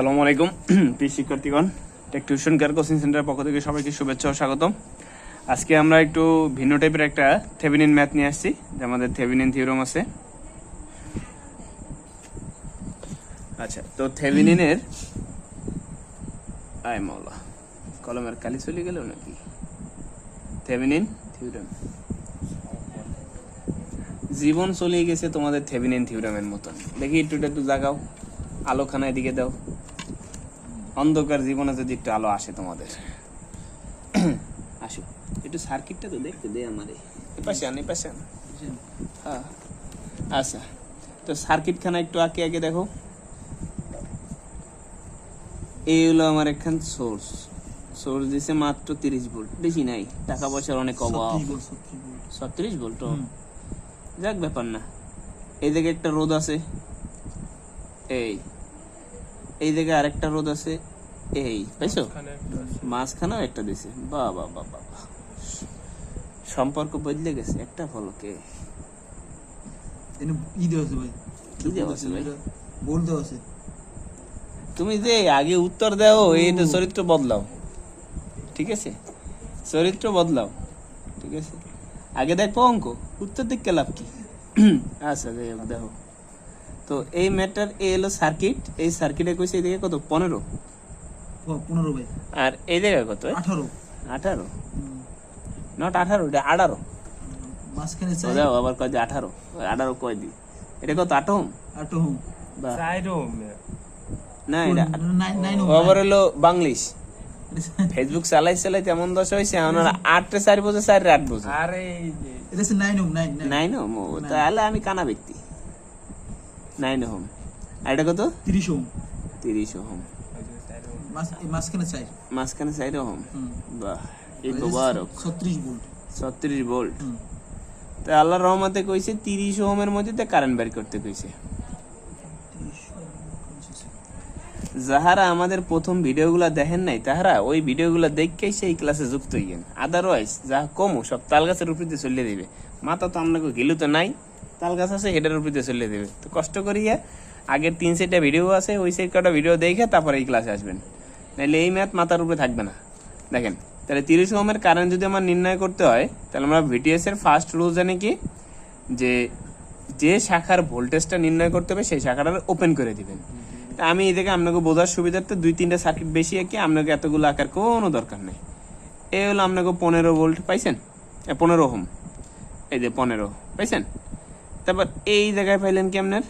আসসালামু আলাইকুম প্রিয় শিক্ষার্থীগণ, টেক টিউশন কেয়ার কোচিং সেন্টারের পক্ষ থেকে সবাইকে শুভেচ্ছা ও স্বাগতম। আজকে আমরা একটু ভিন্ন টাইপের একটা থেভেনিন ম্যাথ নিয়ে আসছি, যে আমাদের থেভেনিন থিওরাম আছে। আচ্ছা, তো থেভেনিনের আয় মাওলা কলমের কালি চলে গেল নাকি? থেভেনিন থিওরাম, জীবন চলে গেছে তোমাদের থেভেনিন থিওরামের মতন। দেখি একটু জাগাও, আলোখানায় দিকে দাও। অন্ধকার জীবনে যদি একটু আলো আসে তোমাদের, আসো একটু সার্কিটটা তো দেখতে দে আমারে। এপাশে আন, এপাশে আন। হ্যাঁ, আচ্ছা, তো সার্কিট খানা একটু আগে আগে দেখো। এই হলো আমার এখান সোর্স দিছে মাত্র 30 ভোল্ট, বেশি নাই, টাকা পয়সার অনেক অভাব। 36 ভোল্ট, যাক ব্যাপার না। এই দিকে একটা রোদ আছে, এই দিকে আরেকটা রোদ আছে, এই পাইছো, মাঝখানেও একটা দিছে। বাহ বাহ বাহ বাহ, সম্পর্ক বদলে গেছে একটা ফলকে। তুমি যে আগে উত্তর দাও, এইটা চরিত্র বদলাও, ঠিক আছে? চরিত্র বদলাও, ঠিক আছে? আগে দেখো অঙ্ক, উত্তর দিকে লাভ কি? আচ্ছা যাই হোক, দেখো তো এই ম্যাটার এ হলো সার্কিট। এই সার্কিটে কইছে এদিকে কত? 15 ভাই। আর এই জায়গায় কত? 18 নট 18, এটা 18 মাঝখানে চাই দাও। আবার কয় 18 কয় দি? এটা কত? 8 ওহম। বাহ, না এটা ওভার হলো বাংলিশ। ফেসবুক চালাইতে এমন দশা হয়েছে, আমার 8 4 বোঝে, 4 8 বোঝে। আরে এটা হচ্ছে 9 ওহম। 9 ওহম, তাহলে আমি কানা ব্যক্তি। 9 ওহম। আর এটা কত? 30 ওহম। 30 ওহম। মাঝখানে 4 ওহম। বাহ, এই মোবারক। 36 ভোল্ট। তো আল্লাহর রহমতে কইছে 30 ওহমের মধ্যে কারেন্ট বের করতে কইছে। যাহারা আমাদের প্রথম ভিডিওগুলো দেখেন নাই, তাহারা ওই ভিডিওগুলো দেখেই সেই ক্লাসে যুক্ত হইয়েন। আদারওয়াইজ যা কমু সব তাল গাছের উপরে চলে দিবে। মাথা তো আপনাকে গেলু তো নাই, তাল গাছ আছে হেডের উপরে চলে দেবে। তো কষ্ট করিয়া আগের 3-4টা ভিডিও আছে, ওই সাইড কটা ভিডিও দেখে তারপরে এই ক্লাসে আসবেন, নাহলে এই ম্যাথ মাথার উপরে থাকবে না। দেখেন, তাহলে 30 ওহমের কারেন্ট যদি আমার নির্ণয় করতে হয়, তাহলে আমরা ভিটিএস এর ফার্স্ট রুল জানি কি, যে শাখার ভোল্টেজটা নির্ণয় করতে হবে সেই শাখাটা ওপেন করে দিবেন। আমি এই থেকে আপনাকে বোঝার সুবিধার্থে 2-3টা সার্কিট বেশি আঁকি, আপনাকে এতগুলো আঁকার কোনো দরকার নেই। এই হলো আপনাকে 15 ভোল্ট পাইছেন, 15 ওহম, এই যে 15 পাইছেন। তারপর এই জায়গায় পাইলেন কি আপনার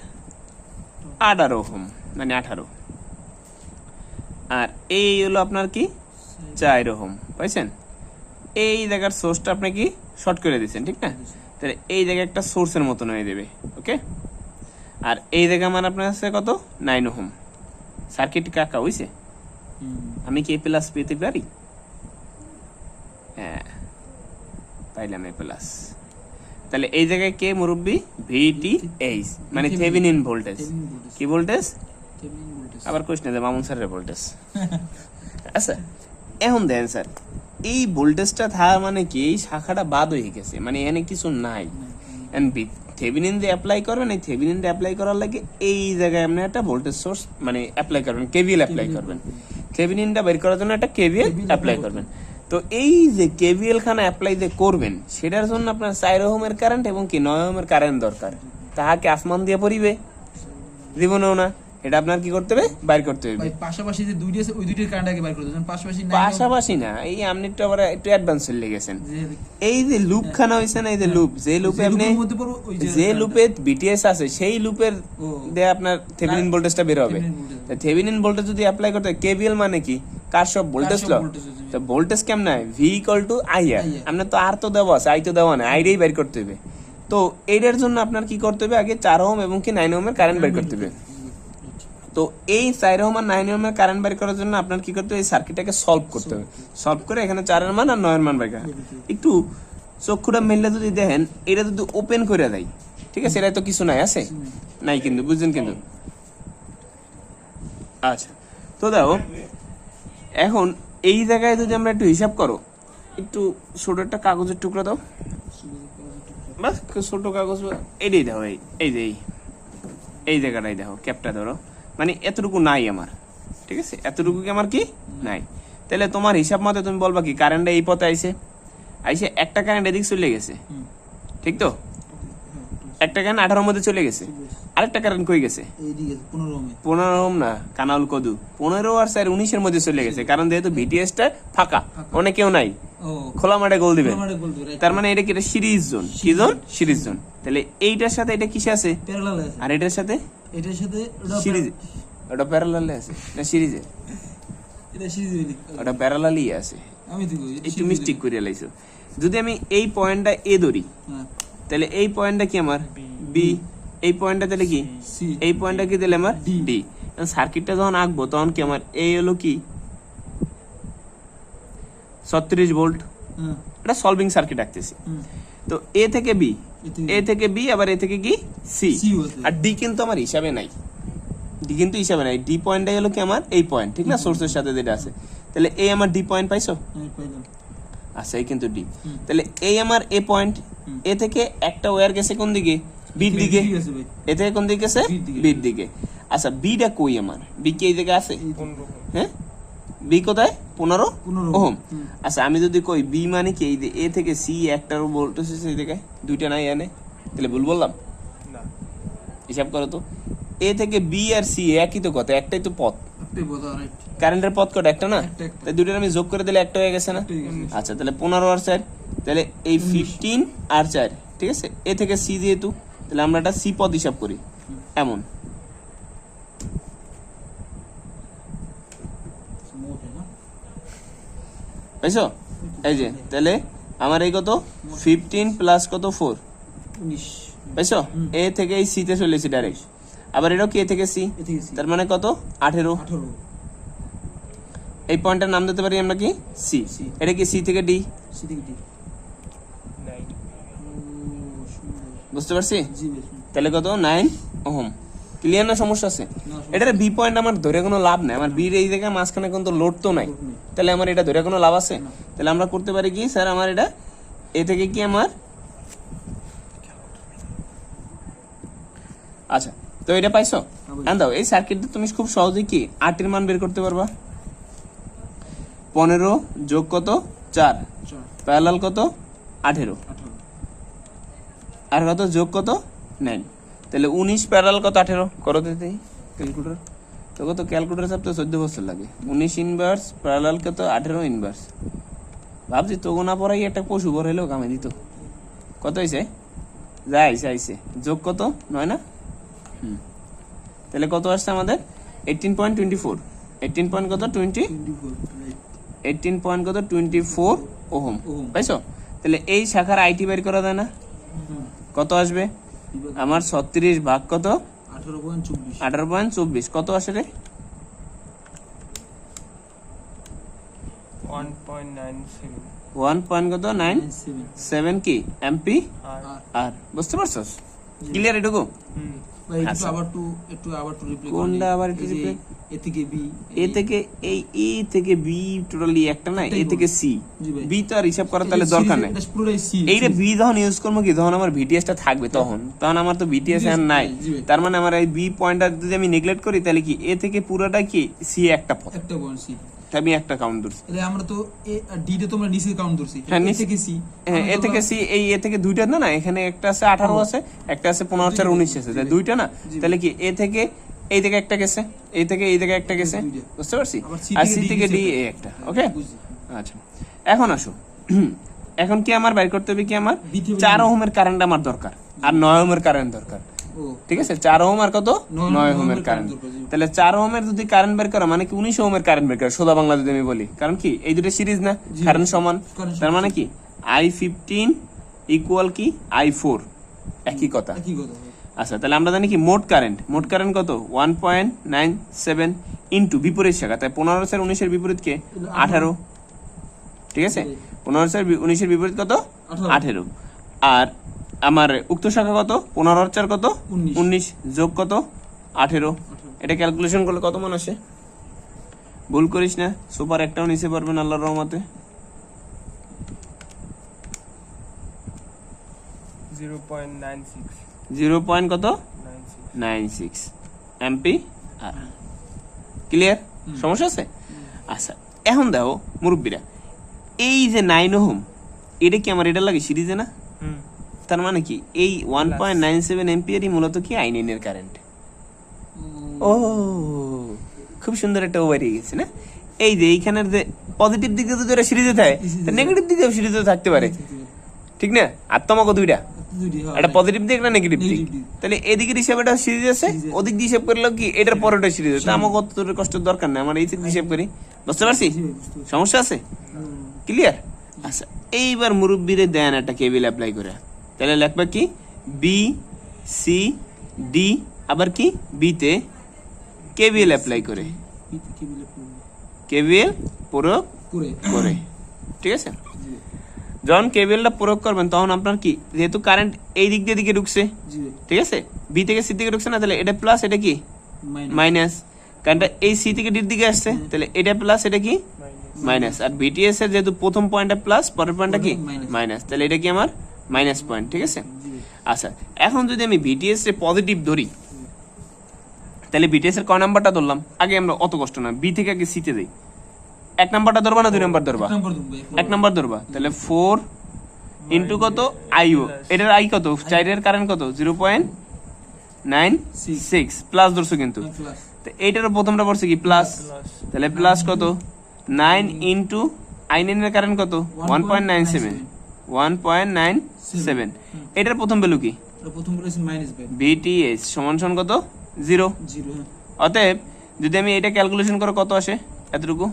18 ওহম, মানে 18। আর এই হলো আপনার কি 4 ওহম পাইছেন। এই জায়গার সোর্সটা আপনি কি শর্ট করে দিচ্ছেন, ঠিক না? তাহলে এই জায়গায় একটা সোর্সের মতন হয়ে দেবে, ওকে। আর এই জায়গা মানে আপনার কাছে কত? 9 ওহম। সার্কিট কাকা হইছে, আমি কি প্লাস পেতে পারি? হ্যাঁ, পাইলাম এ প্লাস। তাহলে এই জায়গায় কে মুরব্বী? ভিটিএইচ, মানে থেভেনিন ভোল্টেজ। কি ভোল্টেজ? আবার কোশ্চেন দে মামুন স্যারের ভোল্টেজ। আচ্ছা, এখন দেন স্যার, এই ভোল্টেজটা থাকা মানে কি এই শাখাটা বাদ হয়ে গেছে, মানে এখানে কিছু নাই। থেভেনিন দিয়ে অ্যাপ্লাই করবেন, এই থেভেনিন দিয়ে অ্যাপ্লাই করার লাগে এই জায়গায় আপনি একটা ভোল্টেজ সোর্স মানে অ্যাপ্লাই করবেন, কেভিএল অ্যাপ্লাই করবেন। থেভেনিনটা বের করার জন্য একটা কেভিএল অ্যাপ্লাই করবেন। তো এই যে কেভিএল খানা অ্যাপ্লাই যে করবেন, সেটার জন্য আপনার 4 ওহমের কারেন্ট এবং কি 9 ওহমের কারেন্ট দরকার। তাহাকে আসমান দিয়ে পড়িবে? জীবনেও না। এটা আপনার কি করতে হবে? বাইর করতে হবে। পাশাপাশি যে দুইটা আছে ওই দুইটার কারেন্ট আগে বাইর করে দেন। পাশাপাশি না, এই আপনি একটু আবার একটু অ্যাডভান্স চলে গেছেন। এই যে লুপ খানা হইছে না, এই যে লুপ, যে লুপে আপনি যে লুপে বিটিএস আছে সেই লুপের দিয়ে আপনার থেভেনিন ভোল্টেজটা বের হবে। থেভেনিন ভোল্টেজ যদি অ্যাপ্লাই করতে হয়, কেভিএল মানে কি কারশফ ভোল্টেজ ল। তো ভোল্টেজ কেমন হয়? ভি ইকুয়াল টু আই আর। আপনি তো আর তো দেওয়া আছে, আই তো দেওয়া না, আইটাই বের করতে হবে। তো এইটার জন্য আপনার কি করতে হবে? আগে 4 ওহম এবং কি 9 ওহমের কারেন্ট বের করতে হবে। তো এই 4 ওহম আর 9 ওহমের কারেন্ট বের করার জন্য আপনার কি করতে হবে? এই সার্কিটটাকে সলভ করতে হবে। সলভ করে এখানে 4 এর মান আর 9 এর মান বের করা। একটু চক্ষুটা মেললে যদি দেখেন, এটা যদি ওপেন করে দেয়, ঠিক আছে, এটা তো কিছু নাই, আছে নাই কিন্তু, বুঝছেন কিন্তু। আচ্ছা, তো দেখো এখন এই জায়গায় যদি আমরা একটু হিসাব করো, একটু ছোট একটা কাগজের টুকরা দাও, বাস ছোট কাগজ, এটাই দেখো, এই যে এই জায়গাটাই দেখো, ক্যাপটা ধরো, মানে এতটুকু নাই আমার, ঠিক আছে, এতটুকু কি আমার কি নাই। তাহলে তোমার হিসাব মতে তুমি বলবা কি কারেন্টটা এই পথে আইছে, আইসে একটা কারেন্ট এদিক চলে গেছে, হুম। ঠিক তো, একটা কারেন্ট 18 মধ্যে চলে গেছে, আরেকটা কারেন্ট কই গেছে এইদিকে 15 ওহমে 15 ওহম না, কানাউল কদু 15 আর 4 19 মধ্যে চলে গেছে, কারণ যেহেতু ভিটিএসটা ফাঁকা, অনেক কেউ নাই, ও খোলা মাঠে গোল দিবে, আমারে বলতো রাইট তার মানে এটা কি, এটা সিরিজ জোন, কি জোন, সিরিজ জোন। তাহলে এইটার সাথে এটা কিসে আছে, প্যারালাল আছে আর এটার সাথে এটার সাথে ওটা সিরিজ, ওটা প্যারালালে আছে না সিরিজে, এটা সিরিজ হইলি ওটা প্যারালালই আছে, আমি তো কই একটু মিস্টেক করে লাইছো। যদি আমি এই পয়েন্টটা এ ধরি, হ্যাঁ তাহলে এই পয়েন্টটা কি আমার বি, এই পয়েন্টটা তাহলে কি, সি এই পয়েন্টটা কি তাহলে আমার D ডি। সার্কিটটা যখন আঁকবো তখন কি আমার এই হলো কি 36 ভোল্ট, হ্যাঁ এটা সলভিং সার্কিট আঁকতেছি। হুম তো এ থেকে বি, এ থেকে বি, আবার এ থেকে কি সি, সি হতে আর ডি কিন্তু আমার হিসাবে নাই, ডি কিন্তু হিসাবে নাই, ডি পয়েন্টটাই হলো কি আমার এই পয়েন্ট, ঠিক না, সোর্সের সাথে যেটা আছে। তাহলে এই আমার ডি পয়েন্ট পাইছো, আমি পাইলাম আচ্ছা এই কিন্তু ডি। হুম। তাহলে এই আমার এ পয়েন্ট, হুম। এ থেকে একটা ওয়্যার গেছে কোন দিকে, বির দিকে, ঠিক আছে ভাই এ থেকে কোন দিকে গেছে, বির দিকে। বির দিকে। আচ্ছা বিটা কই আমার, বি কি এই জায়গায় আছে, এই 15 হ্যাঁ, বি কোথায় 15 15 ওহম। হুম। আচ্ছা আমি যদি কই বি মানে কি এই যে এ থেকে সি একটার ভোল্টেজ এই জায়গায়, দুইটা নাই এনে, তাহলে ভুল বললাম, না হিসাব করো তো, এ থেকে বি আর সি একই তো কথা, একটাই তো পথ, একটাই বড় রাইট কারেন্টের পথ কটা একটা না, একটা, একটা। তাই দুইটার আমি যোগ করে দিলে একটা হয়ে গেছে না। একটাই গেছে। আচ্ছা তাহলে 15 আর 4, তাহলে এই 15 আর 4, ঠিক আছে, এ থেকে সি যেহেতু, তাহলে আমরা একটা সি পথ হিসাব করি এমন, মোটে না পাইছো, এই যে তাহলে আমার এই কত 15 প্লাস কত 4, 19 পাইছো, এ থেকে এই সি তে চলেছি ডাইরেক্ট, আবার এটাও কি এ থেকে সি, এ থেকে সি তার মানে কত 18। 18 এই পয়েন্টের নাম দিতে পারি আমরা কি সি, C। এটা কি সি থেকে ডি, সি থেকে ডি নাই ও সুন্দর বুঝতে পারছি। জি ভাই শুনুন। তাহলে কত 9 ওহম, ক্লিয়ার না, সমস্যা আছে, না, সমস্যা এটার বি পয়েন্ট আমার ধরে কোনো লাভ নাই, আমার বির এই জায়গায় মাঝখানে কিন্তু লোড তো নাই, লোড নেই। তাহলে আমার এটা ধরে কোনো লাভ আছে, না। তাহলে আমরা করতে পারি কি স্যার, আমার এটা এ থেকে কি আমার, আচ্ছা তো এটা পাইছো, ভাই। আন দাও এই সার্কিটটা তুমি খুব সহজেই কি আর এর মান বের করতে পারবা, 15 যোগ কত 4 4 প্যারালাল কত 18, 18 আর কত যোগ কত 9, তাহলে 19 প্যারালাল কত 18 করো তো ক্যালকুলেটর, তো কত ক্যালকুলেটর সব তো 14 বছর লাগে, 19 ইনভার্স প্যারালাল কত 18 ইনভার্স, ভাবছি তো না পড়াই একটা পশু বড় হলেও কামে দিত, কত হয়েছে যাইছে আইছে, যোগ কত 9 না, তাহলে কত আসছে আমাদের 18.24, 18 পয়েন্ট কত 20, 24 রাইট 18 পয়েন্ট কত 24 ওহম, ওহম। পাইছো। তাহলে এই শাখার আইটি বের করা যায় না, হুম কত আসবে বিভাগ আমার 36 ভাগ কত 18.24 18.24, কত আসে রে 1.97 1 পয়েন্ট কত 97 97 কি এমপি আর আর আর, বুঝতে পারছস ক্লিয়ার এটুকু। হুম ভাই একটু আচ্ছা। আবার একটু রিপ্লাই কোনটা আবার একটু reply? এ থেকে বি এ থেকে এই এ থেকে বি টোটালি একটা না, এ একটাই থেকে বল। সি, জি ভাই। বি তো আর হিসাব করার তাহলে দরকার নেই, এটা পুরোটাই সি এইটা বি যখন ইউজ করবো কি যখন আমার ভিটিএস টা থাকবে তখন আমার তো ভিটিএস আর নাই, জি ভাই। তার মানে আমার এই বি পয়েন্টটা যদি আমি নেগলেক্ট করি তাহলে কি এ থেকে পুরোটা কি সি একটা পথ, একটা পয়েন্ট সি তাই আমি একটা কাউন্ট ধরছি, তাহলে আমরা তো এ আর ডি তে তোমরা নিচে কাউন্ট ধরছি হ্যাঁ, এ নিচে। থেকে সি হ্যাঁ এ থেকে সি, এই এ থেকে দুইটা না, এখানে একটা আছে 18 আছে, একটা আছে 15 4 19 আছে, তাই দুইটা না, জি। তাহলে কি এ থেকে এই থেকে একটা গেছে, এই থেকে এই থেকে একটা গেছে, দুইটা। বুঝতে পারছি, আবার C আর থেকে সি D থেকে গেছে ডি একটা। এই একটা, ওকে বুঝছি। আচ্ছা এখন আসো এখন কি আমার বাইর করতে হবে কি আমার B থেকে 4 D। ওহমের কারেন্ট আমার দরকার, আর 9 ওহমের কারেন্ট দরকার, ও ঠিক আছে 4 ওহম আর কত 9 9 ওহমের কারেন্ট, দরকার, জি। তাহলে 4 ওহমের যদি কারেন্ট বের করা মানে কি 19 ওহমের কারেন্ট বের করা, সোজা বাংলা যদি আমি বলি, কারণ কি এই দুটো সিরিজ না, জি। কারেন্ট সমান, কারেন্ট তার সমান। মানে কি I15 ইকুয়াল কি I4, একই কথা। একই কথা ভাই। আচ্ছা তাহলে আমরা জানি কি মোট কারেন্ট কত 1.97 ইনটু বিপরীত শাখা, তাই 15 4 19 এর বিপরীত কে 18, ঠিক আছে 15 4 19 এর বিপরীত কত 18, আর আমার উক্ত শাখা কত 15 আর 4 কত 19 যোগ কত 18, এটা ক্যালকুলেশন করলে কত মান আসে, ভুল করিস না, সুপার একটাও নিচে পারবেন আল্লাহর রহমতে, 0.96 0 পয়েন্ট কত 96 96 এমপি আর, ক্লিয়ার। সমস্যা আছে? আচ্ছা এখন দেখো মুরব্বীরা, এই যে 9 ওহম এটা কি আমার এটা লাগে সিরিজে না? হুম তার মানে কি এই 1.97 এম্পিয়ারই মূলত কি আই9 এর কারেন্ট। ও খুব সুন্দর একটা ওভার গেছে না? এই যে এইখানের যে পজিটিভ দিকে যদি ওরা সিরিজে থাকে, নেগেটিভ দিকেও সিরিজে থাকতে পারে, ঠিক না? আর তোমাকে দুইটা, একটা পজিটিভ দিক একটা নেগেটিভ দিক, তাহলে এদিকের হিসাবে এটা সিরিজ আছে, ওদিক দিয়ে হিসাব করলেও কি এটার পরেটা সিরিজ আছে। আমাকে অত দূরের কষ্টের দরকার নেই, আমার এই দিক হিসাব করি। বুঝতে পারছি? সমস্যা আছে? ক্লিয়ার? আচ্ছা এইবার মুরব্বীরে দেন একটা কেবিল অ্যাপ্লাই করে, তাহলে লিখবা কি বি সি ডি, আবার কি বিতে কেবিএল অ্যাপ্লাই করে, কেবিএল প্রয়োগ করে, ঠিক আছে? যখন কেবিএলটা প্রয়োগ করবেন তখন আপনার কি, যেহেতু কারেন্ট এই দিক দিয়ে দিকে ঢুকছে, ঠিক আছে, বি থেকে সি দিকে ঢুকছে না, তাহলে এটা প্লাস এটা কি মাইনাস, কারেন্টটা এই সি থেকে ডির দিকে আসছে, তাহলে এটা প্লাস এটা কি মাইনাস, আর বিটিএস এর যেহেতু প্রথম পয়েন্টটা প্লাস পরের পয়েন্টটা কি মাইনাস, তাহলে এটা কি আমার মাইনাস পয়েন্ট, ঠিক আছে? আচ্ছা এখন যদি আমি বিটিএস এর পজিটিভ ধরি, তাহলে বিটিএস এর ক নাম্বারটা ধরলাম, আগে আমরা অত কষ্ট না, বি থেকে আগে সিতে যাই। 1 নাম্বারটা ধরবা না 2 নাম্বার ধরবা? 1 নাম্বার ধরবা, তাহলে 4 ইন্টু কত আইও, এটার আই কত, চাইরের কারেন্ট কত 0.96 প্লাস ধরছো কিন্তু, তো এইটার প্রথমটা পড়ছে কি প্লাস, তাহলে প্লাস কত 9 ইন্টু আই9 এর কারেন্ট কত 1.97, এটার প্রথম ভ্যালু কি বিটিএস সমান সমান কত 0। অতএব যদি আমি এটা ক্যালকুলেশন করে কত আসে এতটুকু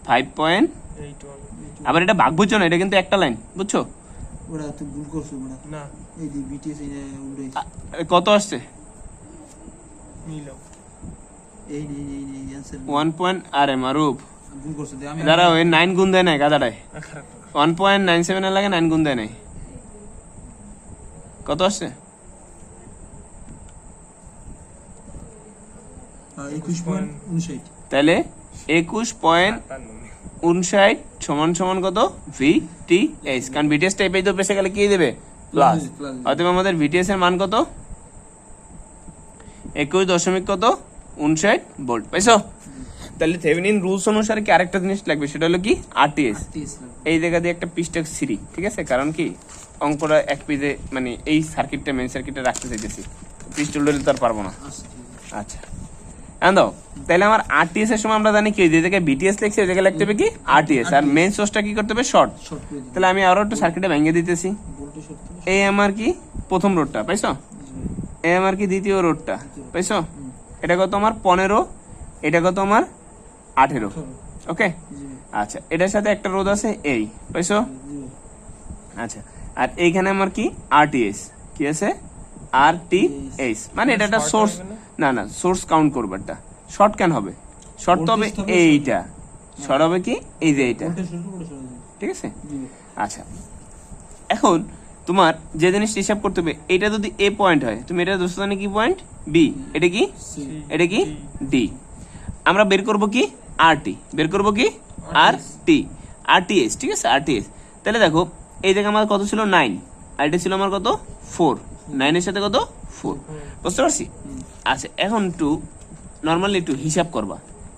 5. আবার এটা ভাগ বুঝছো না, এটা কিন্তু একটা লাইন, বুঝছো? না কত আসছে 1 পয়েন্ট, আরে মারুপ দাঁড়া ওই 9 গুণ দেয় নাই গাদাটায়, 1.97 এর লাগে 9 গুণ দেয় নাই, কত আসছে? 21.59, তাহলে 21.59 সমান সমান কত ভিটিএস, কারণ ভিটিএস টাইপে তো পেছে গেলে কি দেবে প্লাস, অতএব আমাদের ভিটিএস এর মান কত 21.59 ভোল্ট, পাইছো? তাহলে থেভেনিন রুলস অনুসারে কি আরেকটা জিনিস লাগবে, সেটা হলো কি আরটিএস। এই জায়গা দিয়ে একটা পৃষ্ঠা সিরি, ঠিক আছে, কারণ কি অঙ্কটা এক পেজে মানে এই সার্কিটটা মেইন সার্কিটে রাখতে চাইতেছি, পৃষ্ঠা উল্টে তো আর পারবো না। আচ্ছা দাও, তাহলে আমার আরটিএস এর সময় আমরা জানি কি যে জায়গায় বিটিএস লিখছে ওই জায়গায় লিখতে হবে কি আরটিএস, আর মেইন সোর্সটা কি করতে হবে শর্ট। তাহলে আমি আরো একটু সার্কিটে ভেঙে দিতেছি, এই আমার কি প্রথম রোডটা পাইছো, এই আমার কি দ্বিতীয় রোডটা পাইছো, এটা কত আমার 15, এটা কত আমার 18, ওকে? আচ্ছা এটার সাথে একটা রোধ আছে এই, পাইছো? আচ্ছা আর এইখানে আমার কি আরটিএস, কি আছে আরটিএস, মানে এটা একটা সোর্স, না না সোর্স কাউন্ট করবে, এটা শর্ট কেন হবে, শর্ট তো হবে এইটা, শর্ট হবে কি এই যে এইটা, ঠিক আছে? আচ্ছা এখন তোমার যে জিনিসটা হিসাব করতে হবে, এটা যদি এ পয়েন্ট হয় তুমি এটা দোস্ত জানি কি পয়েন্ট বি, এটা কি এটা কি ডি, আমরা বের করব কি আরটি, বের করব কি আরটি, আরটিএস, ঠিক আছে আরটিএস। তাহলে দেখো এই জায়গায় আমার কত ছিল 9, আর এটা ছিল আমার কত 4, 9 এর সাথে কত 4, বুঝতে পারছি? আচ্ছা এখন একটু নর্মালি একটু হিসাব করবা,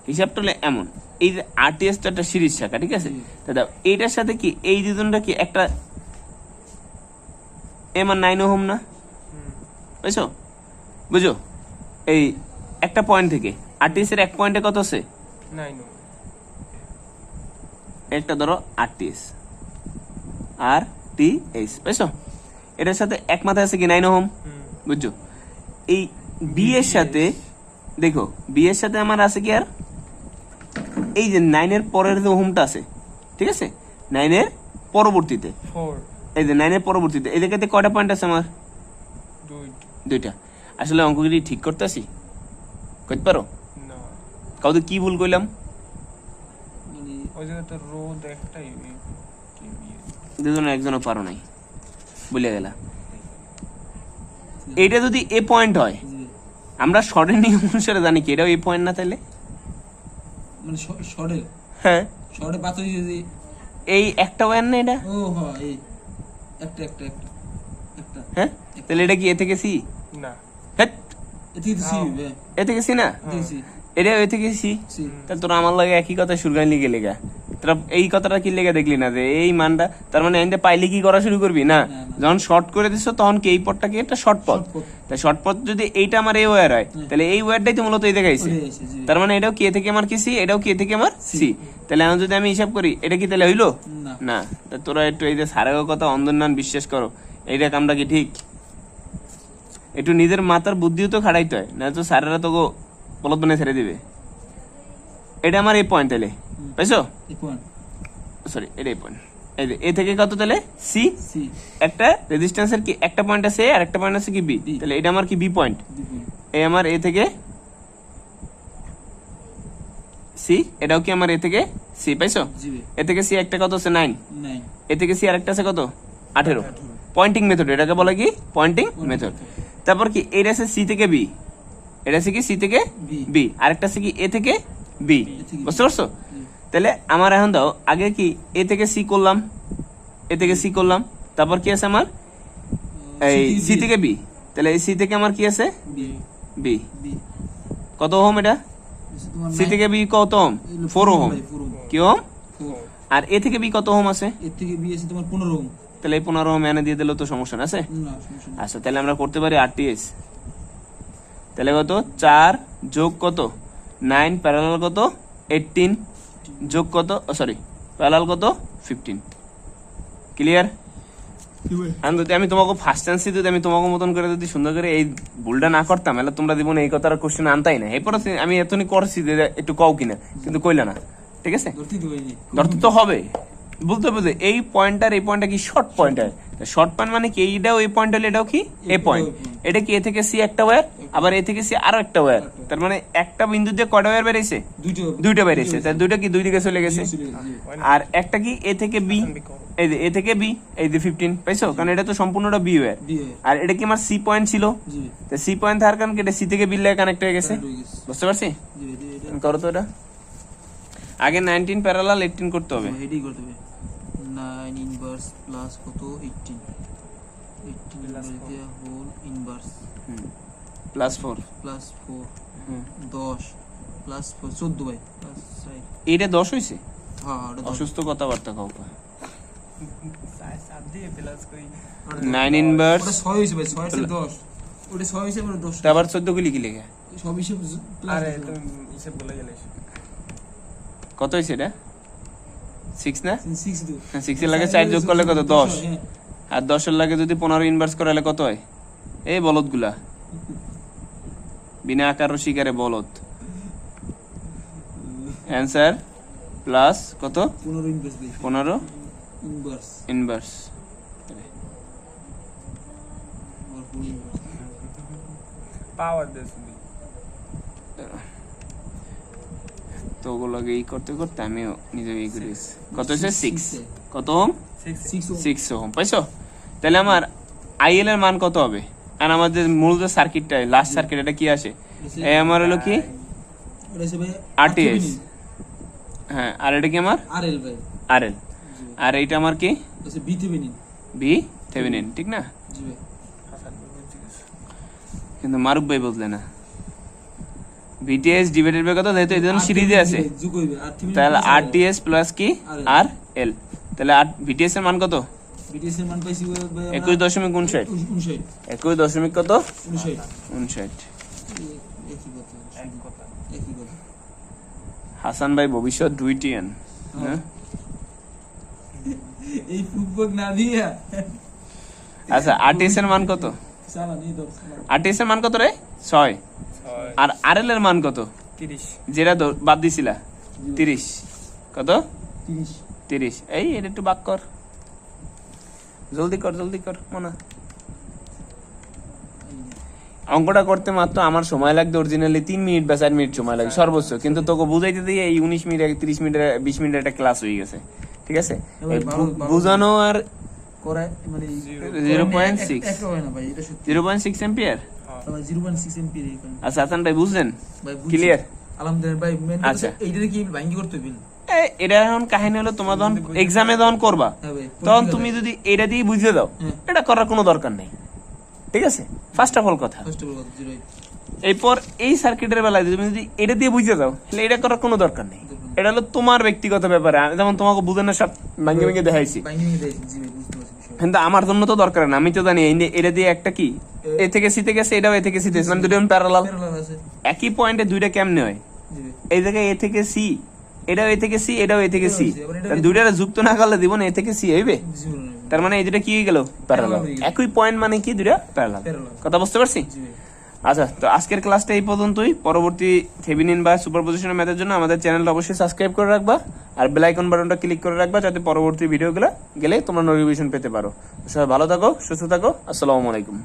হিসাবটা হলে এমন, এই যে আরটিএস তো একটা সিরিজ শাখা, ঠিক আছে? দাদা এইটার সাথে কি এই দুজনটা কি একটা এমন 9 ওহম না, বুঝছো? বুঝো এই একটা পয়েন্ট থেকে আরটিএস এর এক পয়েন্টে কত আছে 9, একটা ধরো আরটিএস, আরটিএস পাইছো, এটার সাথে এক মাথায় আছে কি 9 ওহম, বুঝছো? এই বি এর সাথে দেখো, বি এর সাথে আমার আছে কি আর এই যে 9 এর পরের যে ওহমটা আছে, ঠিক আছে, 9 এর পরবর্তীতে, 4, এই যে 9 এর পরবর্তীতে এই জায়গাতে কয়টা পয়েন্ট আছে আমার 2টা। আসলে অঙ্কগুলি ঠিক করতেছি, করতে পারো? না কাউকে কি ভুল কইলাম, ওই জায়গায় তো রোদ একটাই, দুজনে একজনও পারো নাই, ভুলে গেলা। এইটা যদি এ পয়েন্ট হয়, আমরা শর্টের নিয়ম অনুসারে জানি কি এটাও এ পয়েন্ট না, তাইলে মানে শর্টে হ্যাঁ শর্টে পাথর যদি এই একটা ওয়ান না এটা, ও হ্যাঁ এই একটা একটা একটা একটা হ্যাঁ তাহলে এটা কি এ থেকে সি, না হ্যাঁ এটি তো সি এ থেকে সি না, এটা ওই থেকে সি, সি তাহলে তোরা আমার লাগে একই কথা সুরগান লিখে লেগা, তোরা এই কথাটা কি লেগে দেখলি না যে এই মানটা, তার মানে এনতে পাইলে কি করা শুরু করবি না, না। যখন শর্ট করে দিছ তখন কি এই পথটা কি একটা শর্ট পথ, Short পথ। তাই শর্ট পথ যদি এইটা আমার এই ওয়্যার হয় তাহলে এই ওয়্যারটাই তো মূলত এই জায়গায় আইছে, ওটাই আইছে, জি। তার মানে এটাও কে থেকে আমার কি সি, এটাও কে থেকে আমার সি, তাহলে এখন যদি আমি হিসাব করি এটা কি তাহলে হইলো না না, তা তোরা একটু এই যে সারের কথা অন্ধনান বিশ্বাস করো, এইটা কামটা কি ঠিক, একটু নিজের মাথার বুদ্ধিও তো খাড়াইতে হয়, না তো স্যারেরা তো বলত বানিয়ে ছেড়ে দিবে। এটা আমার এই পয়েন্ট তাহলে পাইছো, এই পয়েন্ট সরি এটা এই পয়েন্ট, এই যে এ থেকে কত তাহলে সি, সি একটা রেজিস্ট্যান্সের কি একটা পয়েন্ট আছে আর একটা পয়েন্ট আছে কি বি, B। তাহলে এটা আমার কি বি পয়েন্ট, দুই পয়েন্ট এই আমার এ থেকে সি, এটাও কি আমার এ থেকে সি, পাইছো, জি ভাই এ থেকে সি একটা কত আছে 9, 9 এ থেকে সি আরেকটা আছে কত 18, পয়েন্টিং মেথড, এটাকে বলে কি পয়েন্টিং মেথড। তারপর কি এটা আছে সি থেকে বি, এটা আছে কি সি থেকে B। বি, আরেকটা আছে কি এ থেকে বি, থেকে বুঝতে পারছো, তাহলে আমার এখন দাও আগে কি এ থেকে সি করলাম, এ থেকে সি করলাম, তারপর কি আছে আমার এই সি থেকে বি, তাহলে এই সি থেকে আমার কি আছে বি বি, বি কত ওহম এটা, তোমার সি থেকে বি কত ওহম 4 ওহম, কি ওহম, আর এ থেকে বি কত ওহম আছে, এর থেকে বি আছে তোমার 15 ওহম তাহলে এই 15 ওহম এনে দিয়ে দিলেও তো সমস্যা না আছে। না সমস্যা নেই আচ্ছা তাহলে আমরা করতে পারি আরটিএস, তাহলে কত 4 যোগ কত 9 প্যারালাল কত 18 যোগ কত সরি প্যারালাল কত 15, ক্লিয়ার। যদি আমি তোমাকে ফার্স্ট চান্সে যদি আমি তোমাকে মতন করে যদি সুন্দর করে এই ভুলটা না করতাম তাহলে তোমরা দিব না এই কথাটা কোশ্চেন আনতাই না, এরপর আমি এতনি করছি যে একটু কও কিনা কিন্তু কইলা না, ঠিক আছে ধরতে দিবই নি ধরতে তো হবে, বলতে হবে যে এই পয়েন্টটার এই পয়েন্টটা কি শর্ট পয়েন্টার, শর্ট পয়েন্ট মানে কি এইটাও এই পয়েন্ট হলে এটাও কি এ পয়েন্ট, এটা কি এ থেকে সি একটা ওয়্যার আবার এ থেকে সি আরো একটা ওয়্যার, তার মানে একটা বিন্দু দিয়ে কয়টা ওয়্যার বেরিয়েছে, দুইটা বেরিয়েছে, তার দুইটা কি দুই দিকে চলে গেছে, আর একটা কি এ থেকে বি, এই যে এ থেকে বি এই যে 15 পাইছো, কারণ এটা তো সম্পূর্ণটা বি ওয়্যার, বি আর এটা কি আমার সি পয়েন্ট ছিল, জি তো সি পয়েন্ট থাকার কারণে কি এটা সি থেকে বি লাগে কানেক্ট হয়ে গেছে, হয়ে গেছে বুঝতে পারছি, জি এটা করো তো এটা আগে 19 প্যারালাল 18 করতে হবে, হেডই করতে হবে 9 ইনভার্স প্লাস কত 18 দিয়ে whole inverse plus 4 plus 4 10 plus 4 14 ভাই প্লাস 6 এইটা 10 হইছে, হ্যাঁ ওটা 10 অসুস্থ কথাবার্তা কাউ সাত দিয়ে প্লাস করি 9 ইনভার্স ওটা 6 হইছে ভাই 6 এর 10 ওটা 6 হইছে মানে 10 আবার 14 গুলি কি লেখা, সব হিসাব প্লাস আরে তুমি হিসাব বলে গেলে কত হইছে এটা 6 না, 6 দিও 6 এর লাগে 4 যোগ করলে কত 10, আর 10 এর লাগে যদি 15 ইনভার্স করালে কত হয়, এই বলদগুলা বিনা আকার শিকারে বলদ, অ্যানসার প্লাস কত 15 ইনভার্স ভাই 15 ইনভার্স ইনভার্স, আর ফুল ইনভার্স পাওয়ার দেশ তো ওগুলোকে এই করতে করতে আমিও নিজে এই করি, কত হচ্ছে 6 কত ওহম 6 ওহম, পাইছো, তাহলে আমার আইএল এর মান কত হবে, আর আমাদের মূল যে সার্কিটটা লাস্ট সার্কিট এটা কি আসে, এই আমার হলো কি ওটা আছে ভাই আরটিএস, হ্যাঁ আর এটা কি আমার আরএল ভাই আরএল, আর এইটা আমার কি ওটা আছে বি থেভেনিন বি থেভেনিন, ঠিক না, জি ভাই কিন্তু মারুফ ভাই বললে না ভিটিএস ডিভাইডেড বাই কত, যেহেতু এই জন্য সিরিজে আছে যোগ হইবে আর থেভেনিন তাহলে আরটিএস প্লাস কি RL আর এল, তাহলে ভিটিএস এর মান কত বিটিএস এর মান পাইছি ভাই 21.59, 59 21 কত 59 59, একই কথা এক কথা একই কথা হাসান ভাই ভবিষ্যৎ ডুইটিয়ান, হ্যাঁ এই ফুটবল না দিয়া আচ্ছা আরটিএস এর মান কত, সালা নি দর আরটিএস এর মান কত রে 6, আর আরএল এর মান কত 30 যেটা বাদ দিছিলা 30, কত 30 30, এই এটা একটু বাক কর, জলদি কর মনা, অঙ্কটা করতে মাত্র আমার সময় লাগবে অরিজিনালি 3 মিনিট বা 4 মিনিট সময় লাগে সর্বোচ্চ, কিন্তু তোকে বুঝাইতে দিয়ে এই 19 মিনিট 30 মিনিট 20 মিনিট একটা ক্লাস হয়ে গেছে, ঠিক আছে, এই বুঝানো আর করে মানে 0.6 একটা হয় না ভাই এটা সত্যি 0.6 এম্পিয়ার, ভাই 0.6 এমপি এই কোন আচ্ছা হাসান ভাই বুঝলেন ভাই ক্লিয়ার, আলহামদুলিল্লাহ ভাই মেন আচ্ছা। এইটারে কি ভাঙ্গি করতে হইবেন এটা এখন কাহিনী হলো তোমার যখন এক্সামে যখন করবা হ্যাঁ ভাই তখন তুমি যদি এটা দিয়ে বুঝিয়ে দাও হ্যাঁ। এটা করার কোনো দরকার নেই, ঠিক আছে, ফার্স্ট অফ অল কথা। ফার্স্ট অফ অল 0 এরপর এই সার্কিটের বেলায় তুমি যদি এটা দিয়ে বুঝে দাও তাহলে এটা করার কোনো দরকার নেই। এটা হলো তোমার ব্যক্তিগত ব্যাপারে, আমি যেমন তোমাকে বুঝানোর সব ভাঙ্গে ভেঙে দেখাইছি, বাইন্ডিং দেখাইছি। জি ভাই, বুঝতে পারছি বিষয়। কিন্তু আমার জন্য তো দরকার না, আমি তো জানি এটা দিয়ে একটা কি এ থেকে সিতে গেছে, এটাও এ থেকে সিতে গেছে, মানে দুটো প্যারালাল। প্যারালাল আছে। একই পয়েন্টে দুইটা কেমনে হয়? জি ভাই। এই জায়গায় এ থেকে সি, এটাও এ থেকে সি, এটাও এ থেকে সি, আবার এটা দুইটা যুক্ত না করলে দিব না এ থেকে সি হইবে। জি ভাই। তার মানে এই দুটা কি হয়ে গেল? প্যারালাল। হয়ে গেল। একই পয়েন্ট মানে কি দুইটা প্যারালাল। প্যারালাল। কথা বুঝতে পারছি? জি ভাই। আচ্ছা, তো আজকের ক্লাসটা এই পর্যন্তই। পরবর্তী থেভেনিন বা সুপারপজিশনের ম্যাথের জন্য আমাদের চ্যানেলটা অবশ্যই সাবস্ক্রাইব করে রাখবা আর বেল আইকন বাটনটা ক্লিক করে রাখবা, যাতে পরবর্তী ভিডিওগুলো গেলে তোমরা নোটিফিকেশন পেতে পারো। সবাই ভালো থাকো, সুস্থ থাকো, আসসালামু আলাইকুম।